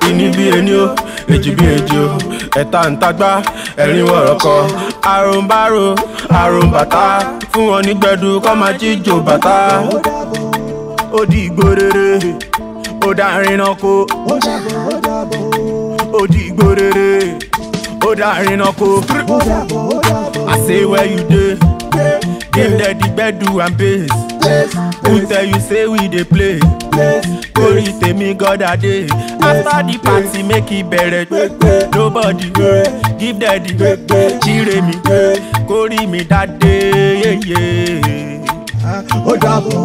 Ini bí ẹni o, èjì bí èjì o, ẹ̀ta ń tagbá, ẹ̀rín wọ̀rọ̀kọ, àrùnbárò, àrùnbàtà, fún wọn ní gbẹ̀du kọ́ máa jíjò bàtà. Ó di ìgbórere, ó dá ìrìnàkó. Ó di ìgbórere, ó dá ìrìnàkó. I say where you dey, give them the gbedu and bass. Who tell you say we dey play? Kori tèmi God a dey. After the party make it better. Nobody give them the jire mi. Kori mi that day. Ó dàbọ̀,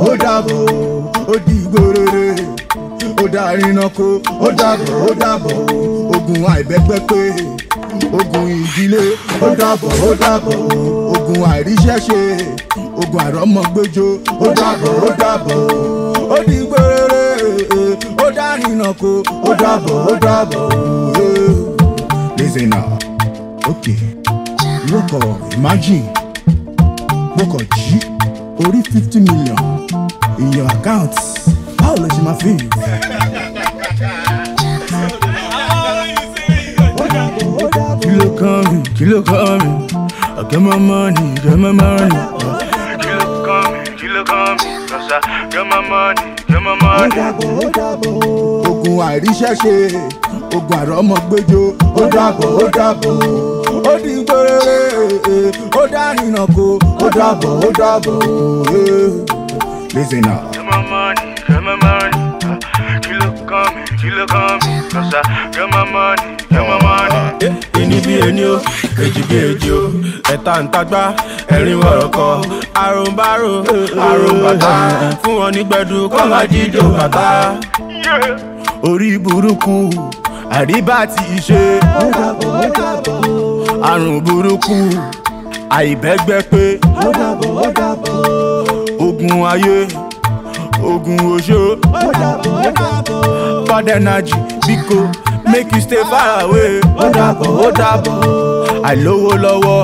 ó di ìgbórere, ó dá ìrìnàkó. Ó dàbọ̀, ogun àìbẹ́gbẹ́ pé, ogun ìdílé. Ó dàbọ̀, ogun àìríṣẹ́ṣe, ogun àrọ́mọgbẹ́jọ. Ó dàbọ̀, ó di ìgbórere, ó dá ìrìnàkó. Ó dàbọ̀. Listen now, okay. Wọ́kọ̀ imagine, wọ́kọ̀ jí orí 50 million in your account. Báwo ló ṣe máa feel? Kí ló kàn mí? I get my money, get my money. Kí ló kàn mí? 'Cause I get my money, get my money. Ó dàbọ̀, ogun àìríṣẹ́ṣe, ogun àrọ́mọgbẹ́jọ. Ó dàbọ̀, ó di ìgbórere, ó dá ìrìnàkó. Ó dàbọ̀. Listen now. Get my money, get my money. Kí ló kàn mí? 'Cause I get my money, get my money. Ini bí ẹni o, èjì bí èjì o, ẹ̀ta ń tagbá, ẹ̀rín wọ̀rọ̀kọ, àrùnbárò, àrùnbàtà, fún wọn ní gbẹ̀du kọ́ máa jíjò bàtà. Orí burúkú, àríbá ti ṣe. Ó dàbọ̀. Àrùn burúkú, àìbẹ́gbẹ́ pé. Ó dàbọ̀. Ogun ayé, ogun oṣó. Ó dàbọ̀. Bad energy, biko, make you stay far away. Ó dàbọ̀. Àìlówó lọ́wọ́,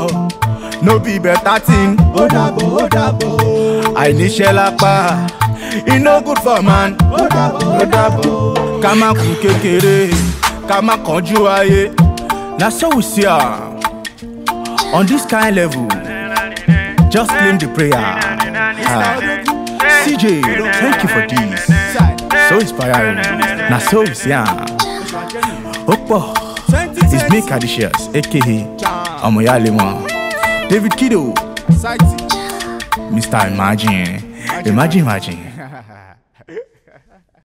no be better thing. Ó dàbọ̀. Àìníṣẹ́ lápá, e no good for man. Ó dàbọ̀. Ká má kú kékeré, ká má kánjú ayé. Na so we see am. On this kind level, just claim the prayer. CJ, thank you for this. So inspiring. Na so we see am. Opo, it's me Kadishas, aka Omoyalemon. David Kido, Mr. Imagine.